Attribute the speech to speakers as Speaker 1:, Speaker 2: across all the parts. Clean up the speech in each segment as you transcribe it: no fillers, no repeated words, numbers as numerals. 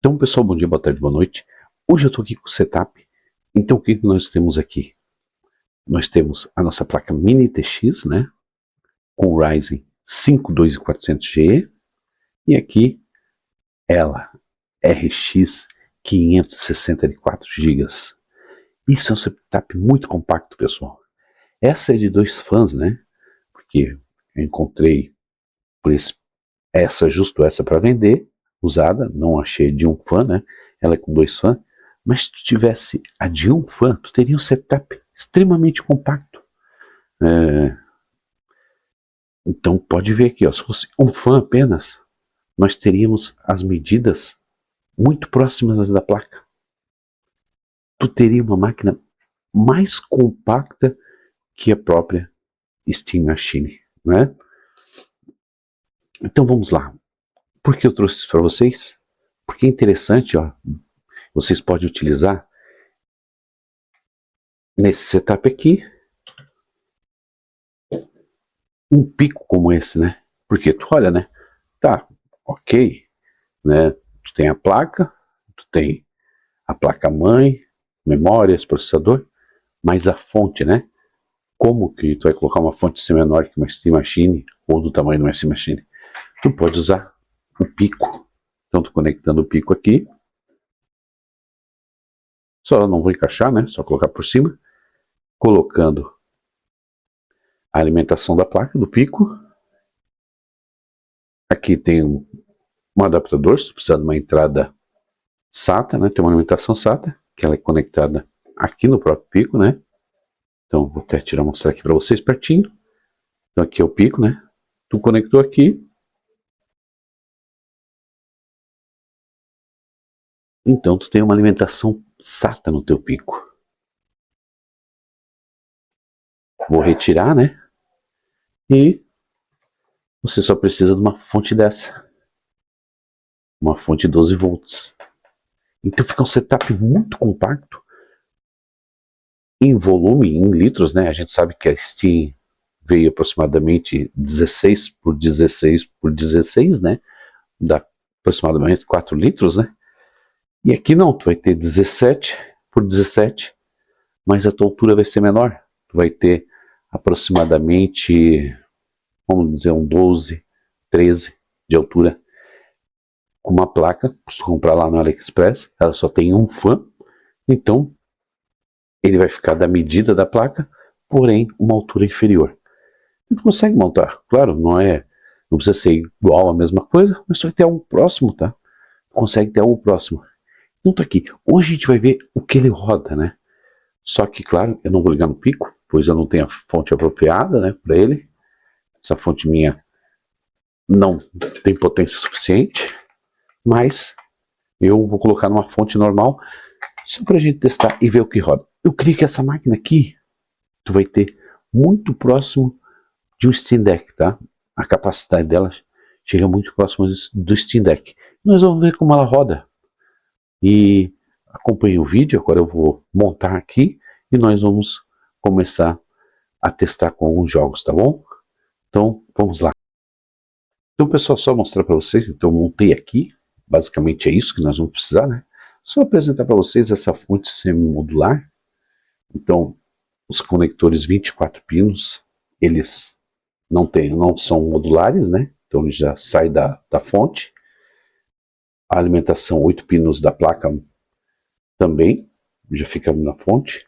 Speaker 1: Então, pessoal, bom dia, boa tarde, boa noite. Hoje eu estou aqui com o setup. Então, o que nós temos aqui? Nós temos a nossa placa Mini TX, né? Com Ryzen 5 2400G. E aqui, ela, RX 564 GB. Isso é um setup muito compacto, pessoal. Essa é de dois fãs, né? Porque eu encontrei por justo essa para vender, usada, não achei de um fã, né? Ela é com dois fãs. Mas se tu tivesse a de um fã, tu teria um setup extremamente compacto. Então pode ver aqui, ó, se fosse um fã apenas, nós teríamos as medidas muito próximas da placa. Tu teria uma máquina mais compacta que a própria Steam Machine, né? Então vamos lá. Por que eu trouxe isso para vocês? Porque é interessante, ó, vocês podem utilizar nesse setup aqui um pico como esse, né? Porque tu olha, né? Tá, ok, né? Tu tem a placa, tu tem a placa-mãe, memórias, processador, mas a fonte, né? Como que tu vai colocar uma fonte ser menor que uma Steam Machine ou do tamanho de uma Steam Machine? Tu pode usar o pico. Então, tu conectando o pico aqui. Só não vou encaixar, né? Só colocar por cima. Colocando a alimentação da placa, do pico. Aqui tem um adaptador, se precisar de uma entrada SATA, né? Tem uma alimentação SATA, que ela é conectada aqui no próprio pico, né? Então, vou até mostrar aqui para vocês pertinho. Então, aqui é o pico, né? Tu conectou aqui. Então, tu tem uma alimentação SATA no teu pico. Vou retirar, né? E você só precisa de uma fonte dessa. Uma fonte 12 volts. Então, fica um setup muito compacto. Em volume, em litros, né? A gente sabe que a Steam veio aproximadamente 16 por 16 por 16, né? Dá aproximadamente 4 litros, né? E aqui não, tu vai ter 17 por 17, mas a tua altura vai ser menor. Tu vai ter aproximadamente, vamos dizer, um 12, 13 de altura. Com uma placa, se tu comprar lá no AliExpress, ela só tem um fã, então ele vai ficar da medida da placa, porém uma altura inferior. Tu consegue montar, claro, não precisa ser igual a mesma coisa, mas tu vai ter algo próximo, tá? Tu consegue ter algo próximo. Então tá aqui, hoje a gente vai ver o que ele roda, né? Só que, claro, eu não vou ligar no pico, pois eu não tenho a fonte apropriada, né, para ele. Essa fonte minha não tem potência suficiente, mas eu vou colocar numa fonte normal, só para a gente testar e ver o que roda. Eu creio que essa máquina aqui, tu vai ter muito próximo de um Steam Deck, tá? A capacidade dela chega muito próximo do Steam Deck. Nós vamos ver como ela roda. E acompanhe o vídeo, agora eu vou montar aqui e nós vamos começar a testar com alguns jogos, tá bom? Então, vamos lá. Então, pessoal, só mostrar para vocês, então eu montei aqui, basicamente é isso que nós vamos precisar, né? Só apresentar para vocês essa fonte semi-modular. Então, os conectores 24 pinos, eles não são modulares, né? Então ele já sai da fonte. A alimentação 8 pinos da placa também já fica na fonte.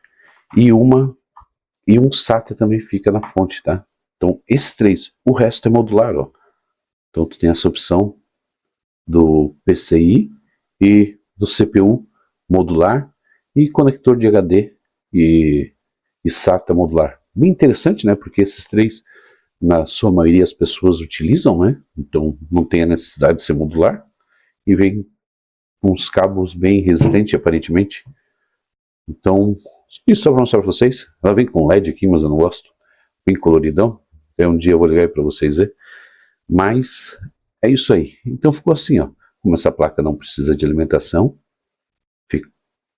Speaker 1: E um SATA também fica na fonte, tá? Então esses três, o resto é modular, ó. Então tu tem essa opção do PCI e do CPU modular e conector de HD e SATA modular. Bem interessante, né? Porque esses três, na sua maioria, as pessoas utilizam, né? Então não tem a necessidade de ser modular e vem com uns cabos bem resistentes, aparentemente. Então, isso só para mostrar para vocês. Ela vem com LED aqui, mas eu não gosto. Bem coloridão. Até um dia eu vou ligar para vocês verem. Mas é isso aí. Então ficou assim, ó. Como essa placa não precisa de alimentação,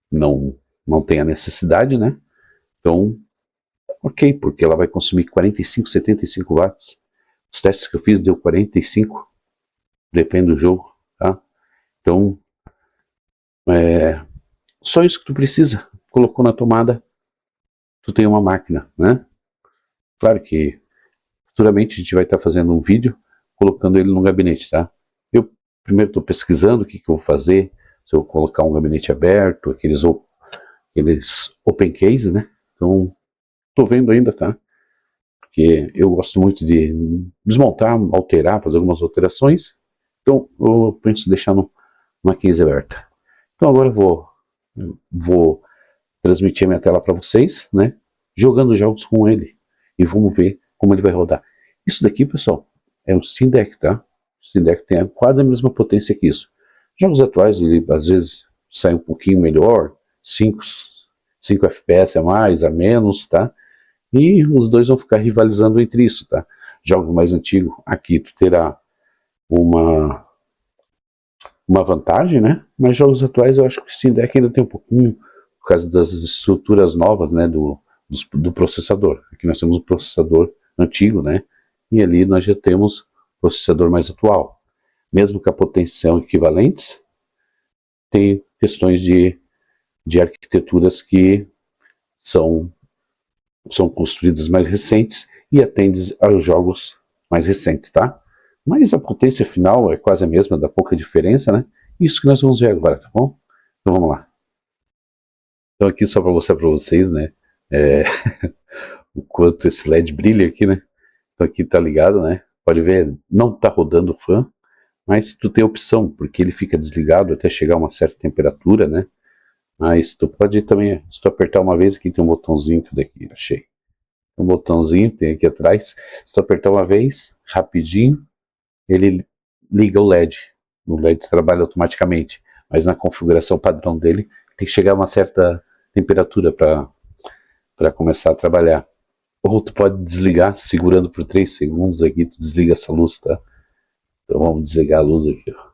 Speaker 1: não tem a necessidade, né? Então, ok, porque ela vai consumir 45, 75 watts. Os testes que eu fiz deu 45, depende do jogo, tá? Então, Só isso que tu precisa. Colocou na tomada, tu tem uma máquina, né? Claro que futuramente a gente vai estar fazendo um vídeo colocando ele no gabinete, tá? Eu primeiro estou pesquisando o que eu vou fazer, se eu vou colocar um gabinete aberto, aqueles open case, né? Então, estou vendo ainda, tá? Porque eu gosto muito de desmontar, alterar, fazer algumas alterações. Então, eu penso em deixar numa case aberta. Então, agora eu vou transmitir a minha tela para vocês, né? Jogando jogos com ele. E vamos ver como ele vai rodar. Isso daqui, pessoal, é um Steam Deck, tá? O Steam Deck tem quase a mesma potência que isso. Jogos atuais, ele às vezes sai um pouquinho melhor, 5 FPS a mais, a menos, tá? E os dois vão ficar rivalizando entre isso, tá? Jogos mais antigos, aqui tu terá uma vantagem, né? Mas jogos atuais eu acho que o Steam Deck ainda tem um pouquinho, por causa das estruturas novas, né, do processador. Aqui nós temos um processador antigo, né? E ali nós já temos processador mais atual. Mesmo que a potência são equivalentes, tem questões de arquiteturas que são construídas mais recentes e atendem aos jogos mais recentes, tá? Mas a potência final é quase a mesma, dá pouca diferença, né? Isso que nós vamos ver agora, tá bom? Então vamos lá. Então aqui só para mostrar para vocês, né? O quanto esse LED brilha aqui, né? Então aqui tá ligado, né? Pode ver, não tá rodando o fan, mas tu tem opção, porque ele fica desligado até chegar a uma certa temperatura, né? Mas tu pode também, se tu apertar uma vez, aqui tem um botãozinho, tudo aqui, achei. Um botãozinho, tem aqui atrás, se tu apertar uma vez, rapidinho, ele liga o LED. O LED trabalha automaticamente, mas na configuração padrão dele, tem que chegar a uma certa temperatura para começar a trabalhar. Ou tu pode desligar, segurando por 3 segundos aqui, tu desliga essa luz, tá? Então vamos desligar a luz aqui, ó.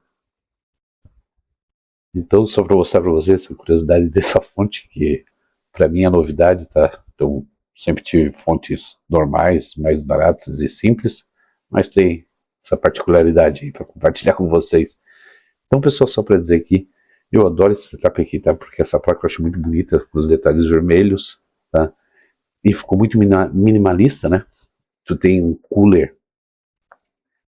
Speaker 1: Então, só para mostrar para vocês essa curiosidade dessa fonte, que para mim é novidade, tá? Então, sempre tive fontes normais, mais baratas e simples, mas tem essa particularidade aí para compartilhar com vocês. Então, pessoal, só para dizer que eu adoro esse setup aqui, tá? Porque essa placa eu acho muito bonita, com os detalhes vermelhos, tá? E ficou muito minimalista, né? Tu tem um cooler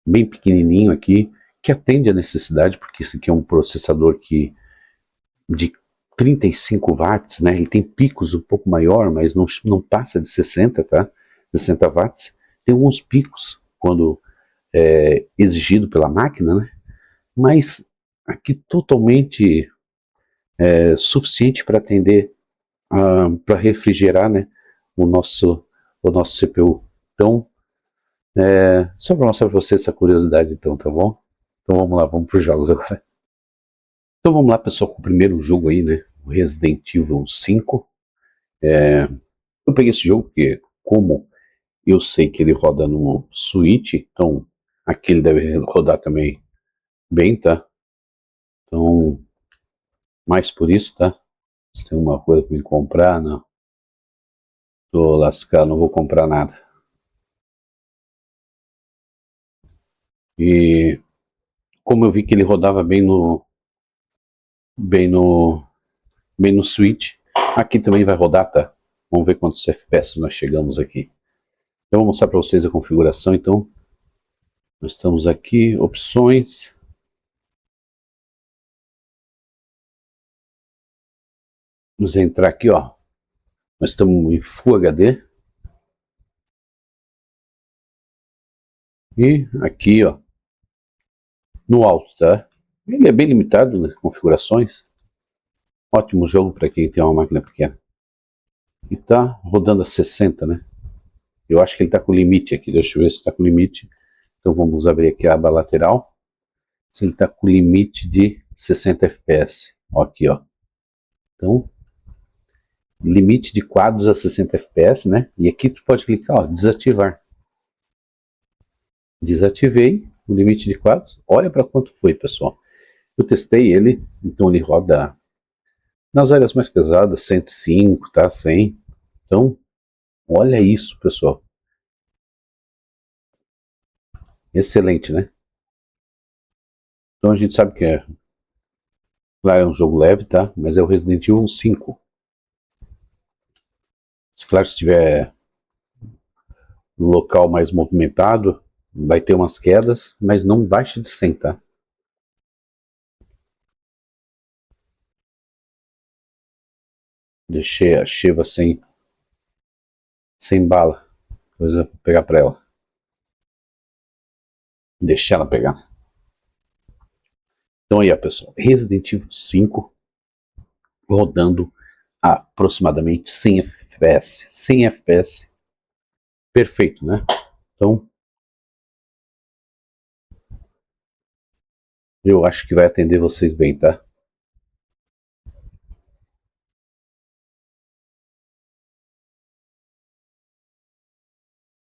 Speaker 1: bem pequenininho aqui, que atende a necessidade, porque esse aqui é um processador de 35 watts, né? Ele tem picos um pouco maior, mas não passa de 60, tá? 60 watts. Tem alguns picos quando exigido pela máquina, né? Mas aqui totalmente suficiente para atender, para refrigerar, né? O nosso CPU. Então, só para mostrar para vocês essa curiosidade, então, tá bom? Então vamos lá, vamos para os jogos agora. Então vamos lá, pessoal, com o primeiro jogo aí, né? O Resident Evil 5. Eu peguei esse jogo porque, como eu sei que ele roda no Switch, então aqui ele deve rodar também bem, tá? Então, mais por isso, tá? Se tem uma coisa para me comprar, não. Tô lascado, não vou comprar nada. E como eu vi que ele rodava bem no, bem no Switch, aqui também vai rodar, tá? Vamos ver quantos FPS nós chegamos aqui. Eu vou mostrar para vocês a configuração, então. Nós estamos aqui, opções. Vamos entrar aqui, ó. Nós estamos em Full HD. E aqui, ó, no alto, tá? Ele é bem limitado nas configurações. Ótimo jogo para quem tem uma máquina pequena. E tá rodando a 60, né? Eu acho que ele tá com limite aqui. Deixa eu ver se está com limite. Então vamos abrir aqui a aba lateral. Se ele está com limite de 60 FPS. Ó, aqui, ó. Então, limite de quadros a 60 FPS, né? E aqui tu pode clicar, ó, desativar. Desativei o limite de quadros. Olha para quanto foi, pessoal. Eu testei ele, então ele roda nas áreas mais pesadas, 105, tá? 100. Então, olha isso, pessoal. Excelente, né? Então a gente sabe que Lá é um jogo leve, tá? Mas é o Resident Evil 5. Claro, se tiver um local mais movimentado, vai ter umas quedas, mas não baixa de 100, tá? Deixei a Shiva sem bala. Depois eu vou pegar pra ela. Deixar ela pegar. Então aí, ó, pessoal. Resident Evil 5 rodando a aproximadamente 100 FPS. 100 FPS. Perfeito, né? Então, eu acho que vai atender vocês bem, tá?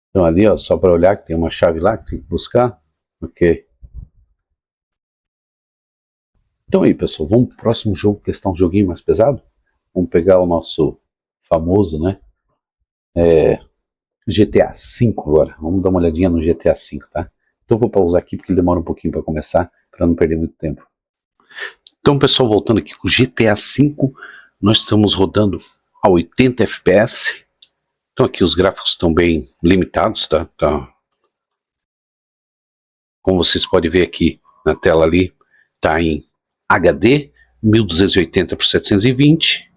Speaker 1: Então ali, ó, só para olhar que tem uma chave lá que tem que buscar. Ok. Então aí, pessoal, vamos pro próximo jogo testar um joguinho mais pesado? Vamos pegar o nosso famoso, né? GTA V agora. Vamos dar uma olhadinha no GTA V, tá? Então eu vou pausar aqui porque ele demora um pouquinho para começar, para não perder muito tempo. Então, pessoal, voltando aqui com o GTA V, nós estamos rodando a 80 FPS. Então aqui os gráficos estão bem limitados, tá? Como vocês podem ver aqui na tela ali, tá em HD 1280 por 720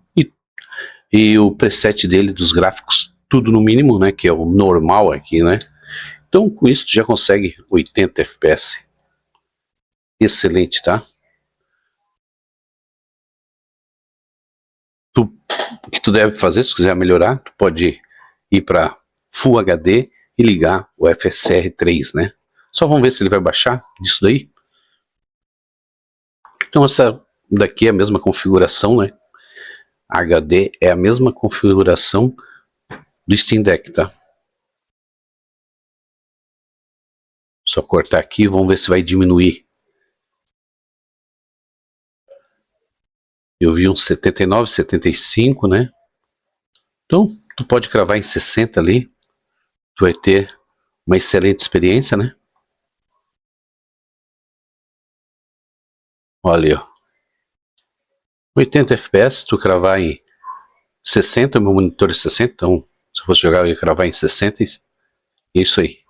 Speaker 1: e o preset dele dos gráficos tudo no mínimo, né, que é o normal aqui, né? Então com isso tu já consegue 80 FPS. Excelente, tá? O que tu deve fazer, se quiser melhorar, tu pode ir para Full HD e ligar o FSR 3, né? Só vamos ver se ele vai baixar disso daí. Então essa daqui é a mesma configuração, né? HD é a mesma configuração do Steam Deck, tá? Só cortar aqui, vamos ver se vai diminuir. Eu vi uns 79, 75, né? Então, tu pode cravar em 60 ali. Tu vai ter uma excelente experiência, né? Olha, ó. 80 FPS, tu cravar em 60, meu monitor é 60, então se eu fosse jogar eu ia cravar em 60. Isso aí.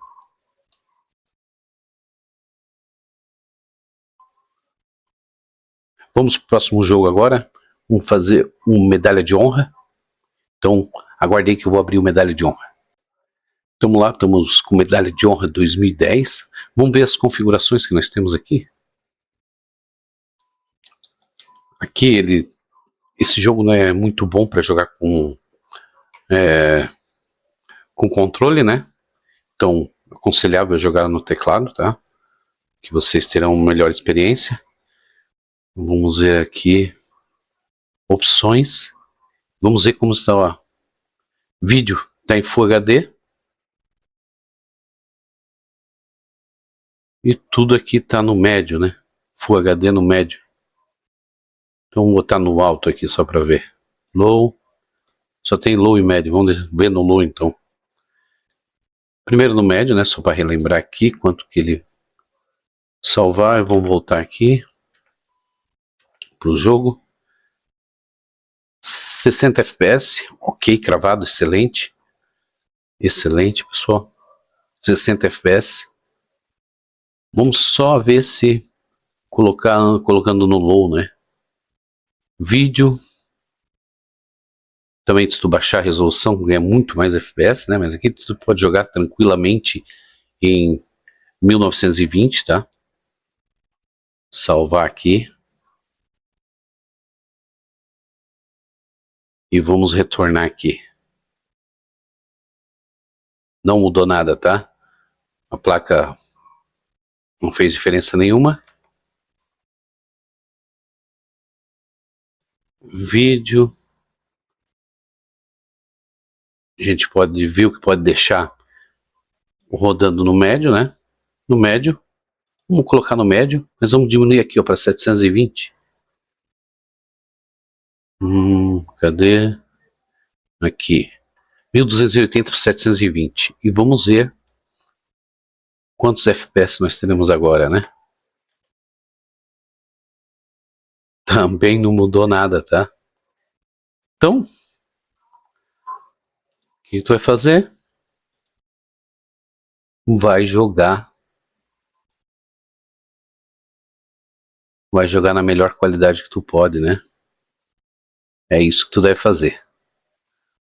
Speaker 1: Vamos pro próximo jogo agora. Vamos fazer uma medalha de honra. Então, aguardei que eu vou abrir o medalha de honra. Estamos lá, estamos com medalha de honra 2010. Vamos ver as configurações que nós temos aqui. Aqui esse jogo não é muito bom para jogar com controle, né? Então, aconselhável jogar no teclado, tá? Que vocês terão uma melhor experiência. Vamos ver aqui opções. Vamos ver como está, ó. Vídeo está em Full HD. E tudo aqui está no médio, né? Full HD no médio. Então vou botar no alto aqui só para ver. Low. Só tem low e médio. Vamos ver no low então. Primeiro no médio, né? Só para relembrar aqui quanto que ele salvar. Vamos voltar aqui para o jogo. 60 FPS. Ok, cravado, excelente. Excelente, pessoal. 60 FPS. Vamos só ver se colocando no low, né? Vídeo. Também se tu baixar a resolução ganha muito mais FPS, né? Mas aqui tu pode jogar tranquilamente em 1920, tá? Salvar aqui. E vamos retornar aqui. Não mudou nada, tá? A placa não fez diferença nenhuma. Vídeo. A gente pode ver o que pode deixar rodando no médio, né? No médio. Vamos colocar no médio, mas vamos diminuir aqui para 720. Cadê? Aqui. 1280 por 720. E vamos ver quantos FPS nós teremos agora, né? Também não mudou nada, tá? Então, o que tu vai fazer? Vai jogar na melhor qualidade que tu pode, né? É isso que tu deve fazer.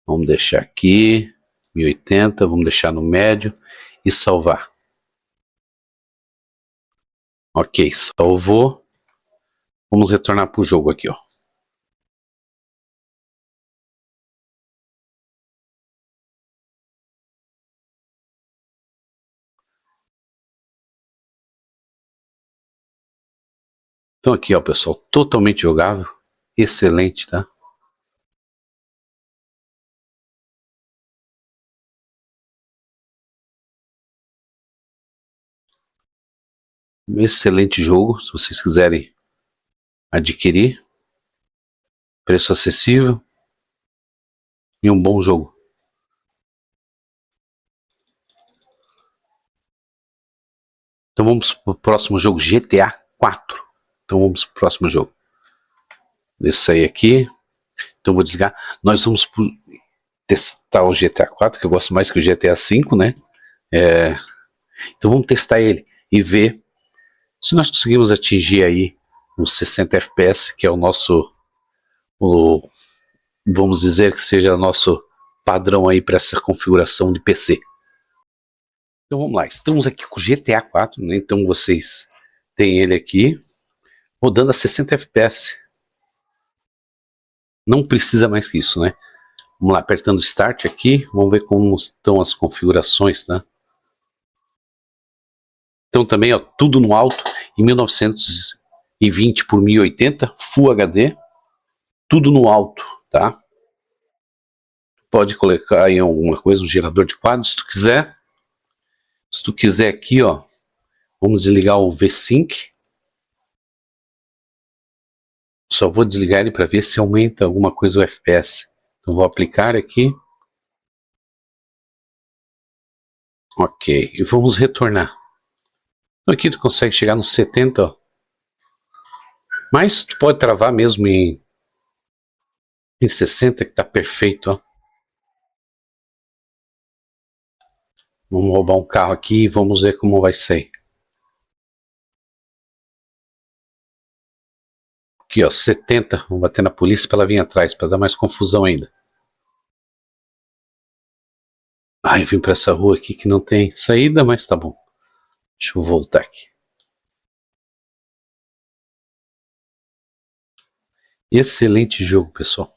Speaker 1: Vamos deixar aqui 1080, vamos deixar no médio e salvar. Ok, salvou. Vamos retornar para o jogo aqui, ó. Então aqui, ó, pessoal, totalmente jogável, excelente, tá? Excelente jogo, se vocês quiserem adquirir, preço acessível e um bom jogo. Então vamos para o próximo jogo, GTA 4. Então vamos para o próximo jogo. Deixa eu sair aqui. Então vou desligar. Nós vamos testar o GTA 4, que eu gosto mais que o GTA 5, né? Então vamos testar ele e ver se nós conseguimos atingir aí os 60 FPS, que é o nosso, vamos dizer que seja o nosso padrão aí para essa configuração de PC. Então vamos lá, estamos aqui com o GTA 4, né? Então vocês têm ele aqui rodando a 60 FPS. Não precisa mais que isso, né? Vamos lá, apertando Start aqui, vamos ver como estão as configurações, tá? Então também, ó, tudo no alto, em 1920 por 1080, Full HD, tudo no alto, tá? Pode colocar aí alguma coisa, um gerador de quadros, se tu quiser. Se tu quiser aqui, ó, vamos desligar o V-Sync. Só vou desligar ele para ver se aumenta alguma coisa o FPS. Então vou aplicar aqui. Ok, e vamos retornar. Então aqui tu consegue chegar nos 70, ó. Mas tu pode travar mesmo em 60, que tá perfeito, ó. Vamos roubar um carro aqui e vamos ver como vai sair. Aqui, ó, 70. Vamos bater na polícia para ela vir atrás, para dar mais confusão ainda. Ai, vim para essa rua aqui que não tem saída, mas tá bom. Deixa eu voltar aqui. Excelente jogo, pessoal.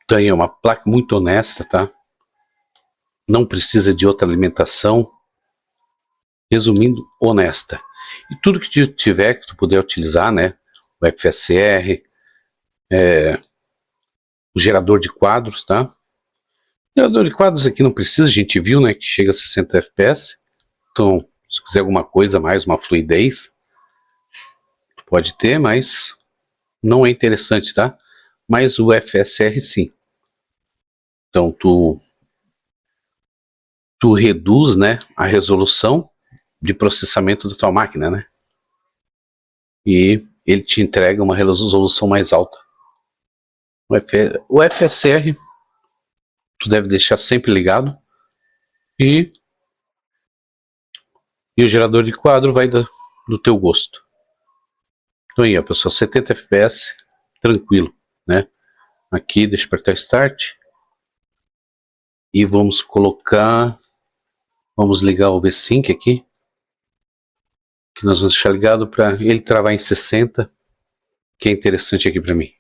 Speaker 1: Então aí é uma placa muito honesta, tá? Não precisa de outra alimentação. Resumindo, honesta. E tudo que tu tiver, que tu puder utilizar, né? O FSR, o gerador de quadros, tá? O gerador de quadros aqui não precisa, a gente viu, né? Que chega a 60 FPS. Então, se quiser alguma coisa mais, uma fluidez, pode ter, mas não é interessante, tá? Mas o FSR sim. Então, tu reduz, né, a resolução de processamento da tua máquina, né? E ele te entrega uma resolução mais alta. O FSR tu deve deixar sempre ligado e o gerador de quadro vai do teu gosto. Então aí, ó, pessoal, 70 FPS, tranquilo, né? Aqui, deixa eu apertar Start e vamos ligar o V-Sync aqui, que nós vamos deixar ligado para ele travar em 60, que é interessante aqui para mim.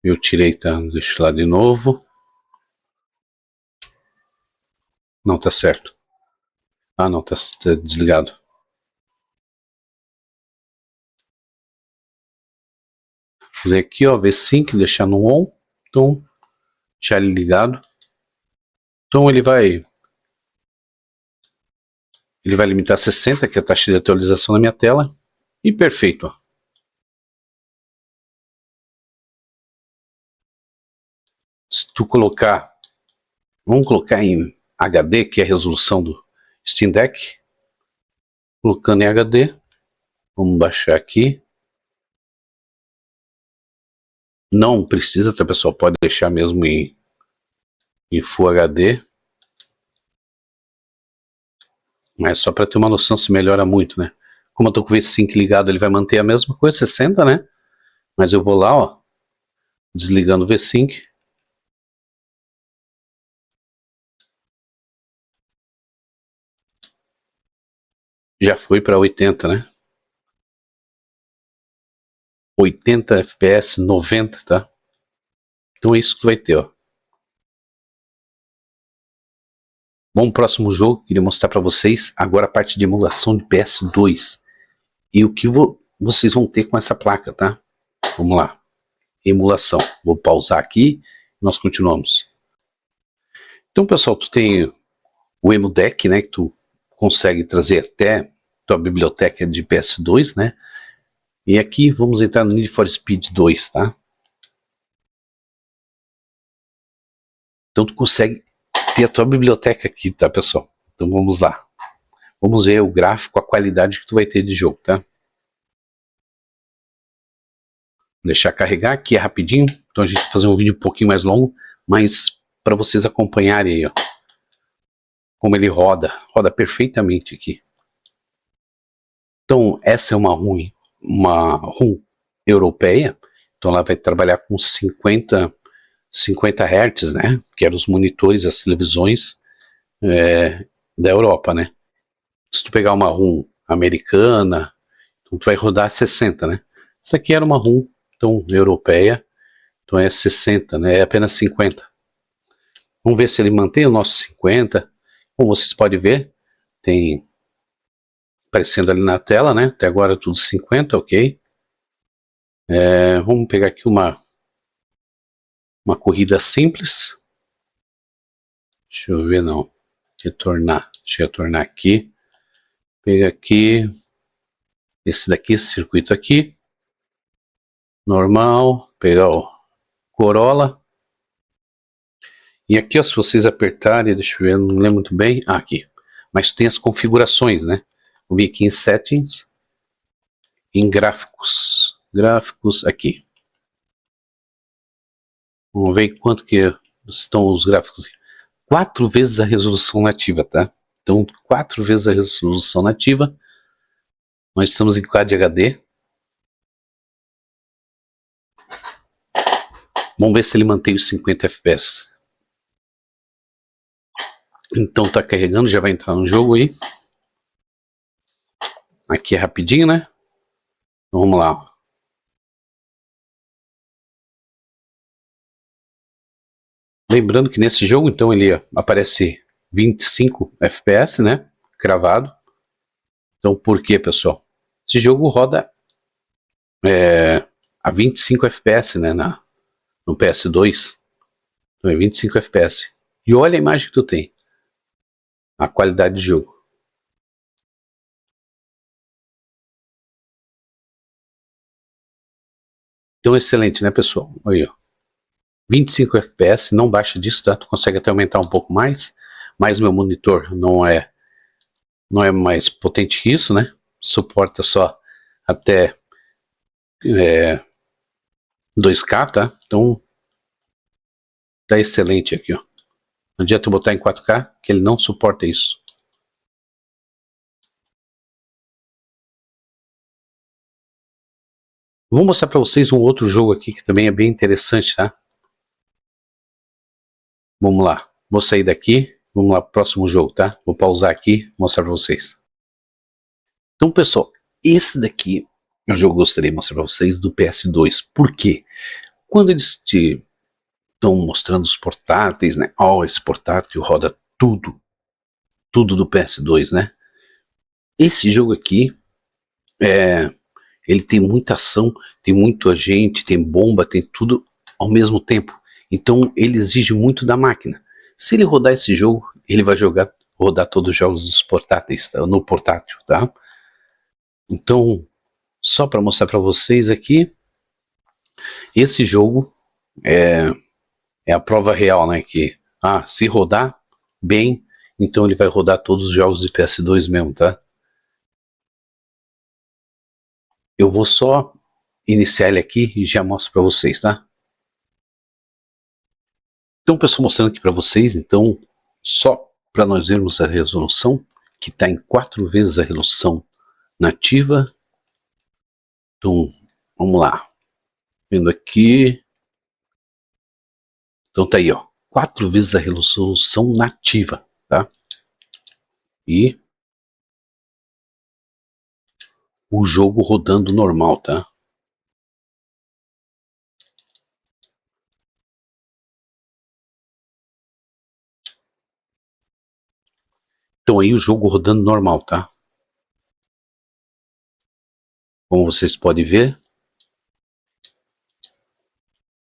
Speaker 1: Eu tirei, tá? Deixa lá de novo. Não, tá certo. Ah, não, tá desligado. Vou fazer aqui, ó, V-Sync, deixar no on. Então, deixar ele ligado. Então ele vai Ele vai limitar a 60, que é a taxa de atualização na minha tela. E perfeito, ó. Se tu colocar, vamos colocar em HD, que é a resolução do Steam Deck. Colocando em HD, vamos baixar aqui. Não precisa, tá, pessoal? Pode deixar mesmo em Full HD. Mas só para ter uma noção se melhora muito, né? Como eu tô com o V-Sync ligado, ele vai manter a mesma coisa, 60, né? Mas eu vou lá, ó, desligando o V-Sync. Já foi para 80, né? 80 FPS, 90, tá? Então é isso que tu vai ter, ó. Bom, próximo jogo, queria mostrar para vocês agora a parte de emulação de PS2. E o que vocês vão ter com essa placa, tá? Vamos lá. Emulação. Vou pausar aqui e nós continuamos. Então, pessoal, tu tem o EmuDeck, né? Que tu consegue trazer até tua biblioteca de PS2, né? E aqui vamos entrar no Need for Speed 2, tá? Então tu consegue ter a tua biblioteca aqui, tá, pessoal? Então vamos lá. Vamos ver o gráfico, a qualidade que tu vai ter de jogo, tá? Vou deixar carregar aqui, é rapidinho. Então a gente vai fazer um vídeo um pouquinho mais longo, mas para vocês acompanharem aí, ó. Como ele roda perfeitamente aqui. Então essa é uma ROM europeia. Então ela vai trabalhar com 50 Hz, né? Que eram os monitores, as televisões da Europa, né? Se tu pegar uma ROM americana, então tu vai rodar 60, né? Essa aqui era uma ROM, então, europeia, então é 60, né? É apenas 50. Vamos ver se ele mantém o nosso 50. Como vocês podem ver, tem aparecendo ali na tela, né? Até agora tudo 50, ok. Vamos pegar aqui uma corrida simples. Deixa eu ver, não. Retornar. Deixa eu retornar aqui. Pega aqui. Esse daqui, esse circuito aqui. Normal. Pegar o Corolla. E aqui, ó, se vocês apertarem, deixa eu ver, não lembro muito bem. Ah, aqui. Mas tem as configurações, né? Vou vir aqui em Settings. Em Gráficos. Gráficos, aqui. Vamos ver quanto que estão os gráficos. 4 vezes a resolução nativa, tá? Então, 4 vezes a resolução nativa. Nós estamos em Quad HD. Vamos ver se ele mantém os 50 FPS. Então tá carregando, já vai entrar no jogo aí. Aqui é rapidinho, né? Então, vamos lá. Lembrando que nesse jogo, então, ele aparece 25 FPS, né? Cravado. Então, por quê, pessoal? Esse jogo roda a 25 FPS, né? No PS2. Então é 25 FPS. E olha a imagem que tu tem. A qualidade de jogo. Então, excelente, né, pessoal? Aí, ó. 25 FPS, não baixa disso, tá? Tu consegue até aumentar um pouco mais. Mas meu monitor não é mais potente que isso, né? Suporta só até 2K, tá? Então tá excelente aqui, ó. Não adianta eu botar em 4K, que ele não suporta isso. Vou mostrar para vocês um outro jogo aqui que também é bem interessante, tá? Vamos lá. Vou sair daqui. Vamos lá pro próximo jogo, tá? Vou pausar aqui e mostrar para vocês. Então, pessoal, esse daqui é o jogo que eu gostaria de mostrar para vocês do PS2. Por quê? Quando eles te estão mostrando os portáteis, né? Ó, esse portátil roda tudo do PS2, né? Esse jogo aqui, ele tem muita ação, tem muito agente, tem bomba, tem tudo ao mesmo tempo. Então ele exige muito da máquina. Se ele rodar esse jogo, ele vai rodar todos os jogos dos portáteis, tá? No portátil, tá? Então, só para mostrar para vocês aqui, esse jogo é a prova real, né? Que se rodar bem, então ele vai rodar todos os jogos de PS2 mesmo, tá? Eu vou só iniciar ele aqui e já mostro para vocês, tá? Então, pessoal, mostrando aqui para vocês, então, só para nós vermos a resolução, que está em 4 vezes a resolução nativa. Então, vamos lá. Vendo aqui. Então tá aí, ó. 4 vezes a resolução nativa, tá? E o jogo rodando normal, tá? Então aí o jogo rodando normal, tá? Como vocês podem ver.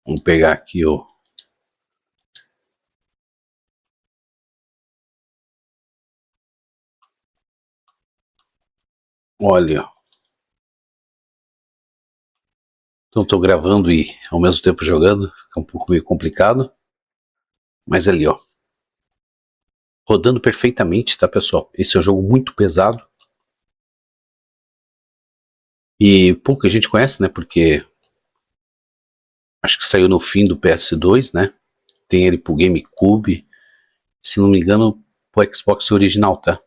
Speaker 1: Vamos pegar aqui, ó. Olha, ó. Então estou gravando e ao mesmo tempo jogando, fica um pouco meio complicado. Mas ali, ó. Rodando perfeitamente, tá, pessoal? Esse é um jogo muito pesado. E pouca gente conhece, né? Porque acho que saiu no fim do PS2, né? Tem ele pro GameCube. Se não me engano, pro Xbox original, tá?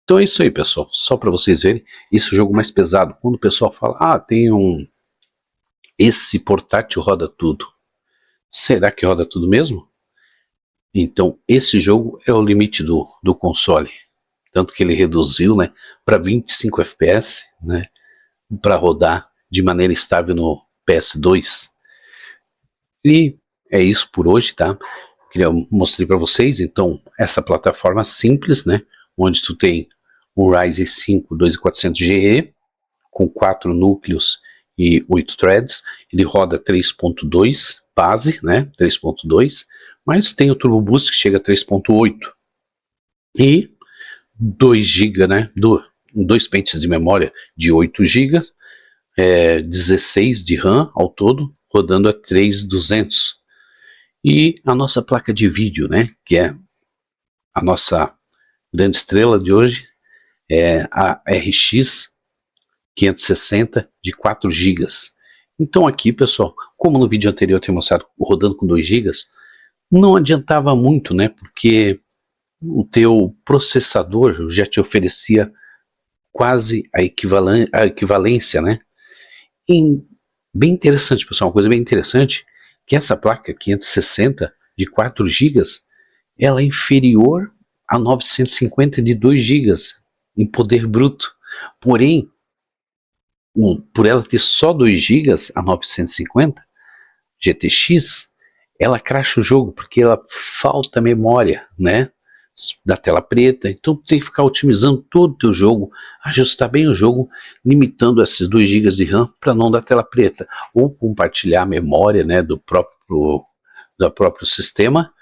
Speaker 1: Então é isso aí, pessoal. Só para vocês verem, esse é o jogo mais pesado. Quando o pessoal fala, tem um... Esse portátil roda tudo. Será que roda tudo mesmo? Então, esse jogo é o limite do console. Tanto que ele reduziu, né, para 25 FPS, né, para rodar de maneira estável no PS2. E é isso por hoje, tá? Mostrei para vocês, então, essa plataforma simples, né, onde tu tem um Ryzen 5 2400GE com 4 núcleos e 8 threads. Ele roda 3.2 base, né, 3.2, mas tem o Turbo Boost que chega a 3.8 e 2 GB, né, dois pentes de memória de 8 GB, 16 de RAM ao todo, rodando a 3200. E a nossa placa de vídeo, né, que é a nossa grande estrela de hoje, é a RX 560 de 4 GB. Então aqui, pessoal, como no vídeo anterior eu tenho mostrado rodando com 2 GB, não adiantava muito, né, porque o teu processador já te oferecia quase a equivalência, né. E bem interessante, pessoal, uma coisa bem interessante, que essa placa 560 de 4 GB, ela é inferior a 950 de 2 GB em poder bruto. Porém, por ela ter só 2 GB a 950 GTX, ela cracha o jogo porque ela falta memória, né, da tela preta. Então tu tem que ficar otimizando todo o teu jogo, ajustar bem o jogo, limitando esses 2 GB de RAM para não dar tela preta, ou compartilhar a memória, né, do próprio sistema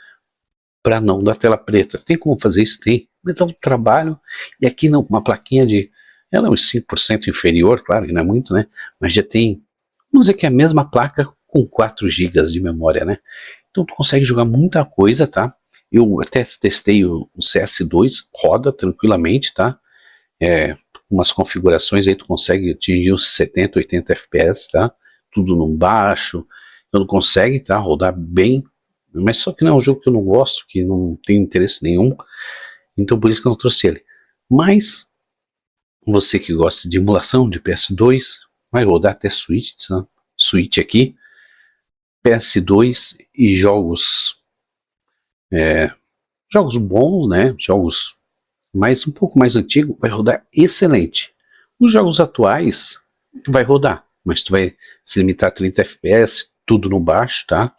Speaker 1: para não dar tela preta. Tem como fazer isso? Tem. Mas dá um trabalho. E aqui não, uma plaquinha de... Ela é uns 5% inferior, claro que não é muito, né? Mas já tem... Vamos dizer que é a mesma placa com 4 GB de memória, né? Então tu consegue jogar muita coisa, tá? Eu até testei o CS2, roda tranquilamente, tá? Umas configurações aí tu consegue atingir uns 70, 80 FPS, tá? Tudo num baixo. Então tu consegue, tá? Rodar bem. Mas só que não é um jogo que eu não gosto, que não tenho interesse nenhum. Então por isso que eu não trouxe ele. Mas você que gosta de emulação de PS2, vai rodar até Switch, tá? Switch aqui, PS2 e jogos bons, né? Jogos um pouco mais antigos, vai rodar excelente. Os jogos atuais vai rodar, mas tu vai se limitar a 30 FPS, tudo no baixo, tá?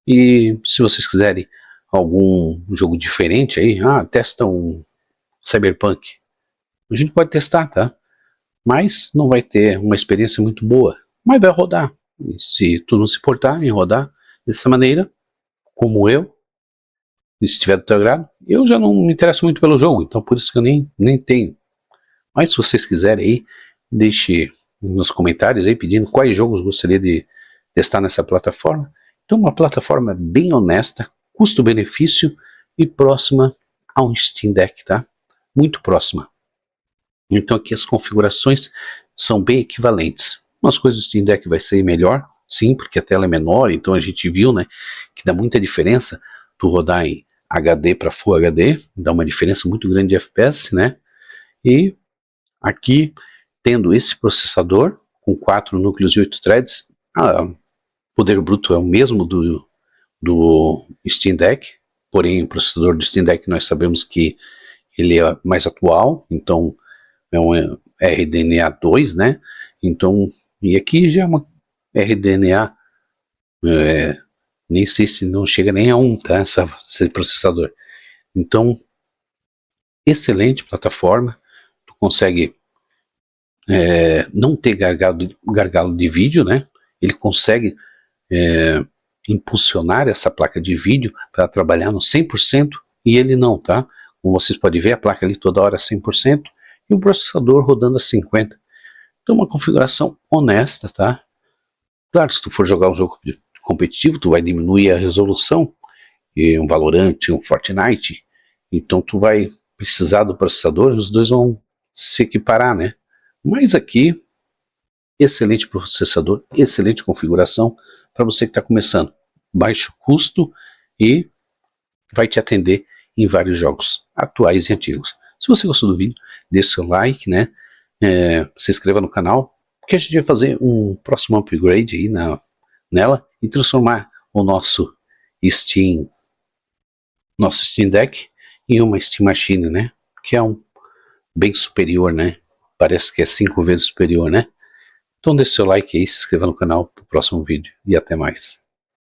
Speaker 1: E se vocês quiserem algum jogo diferente aí, testa um Cyberpunk. A gente pode testar, tá? mas não vai ter uma experiência muito boa, mas vai rodar. E se tu não se importar em rodar dessa maneira, como eu, e se tiver do teu agrado, eu já não me interesso muito pelo jogo, então por isso que eu nem tenho. Mas se vocês quiserem aí, deixe nos comentários aí pedindo quais jogos gostaria de testar nessa plataforma. Então uma plataforma bem honesta, custo-benefício e próxima a um Steam Deck, tá? Muito próxima. Então aqui as configurações são bem equivalentes. Umas coisas do Steam Deck vai ser melhor, sim, porque a tela é menor, então a gente viu, né, que dá muita diferença tu rodar em HD para Full HD, dá uma diferença muito grande de FPS, né? E aqui, tendo esse processador com 4 núcleos e 8 threads, o poder bruto é o mesmo do Steam Deck, porém o processador do Steam Deck nós sabemos que ele é mais atual, então é um RDNA 2, né? Então, e aqui já é uma RDNA, nem sei se não chega nem a 1, tá? Esse processador. Então, excelente plataforma, tu consegue não ter gargalo de vídeo, né? Ele consegue impulsionar essa placa de vídeo para trabalhar no 100% e ele não, tá? Como vocês podem ver, a placa ali toda hora 100% e o processador rodando a 50%. Então uma configuração honesta, tá? Claro, se tu for jogar um jogo competitivo, tu vai diminuir a resolução, e um Valorant, um Fortnite, então tu vai precisar do processador e os dois vão se equiparar, né? Mas aqui, excelente processador, excelente configuração para você que está começando. Baixo custo e vai te atender em vários jogos atuais e antigos. Se você gostou do vídeo, deixe seu like, né? Se inscreva no canal, porque a gente vai fazer um próximo upgrade aí nela e transformar o nosso Steam Deck em uma Steam Machine, né? Que é um bem superior, né? Parece que é 5 vezes superior, né? Então deixe seu like aí, se inscreva no canal para o próximo vídeo e até mais.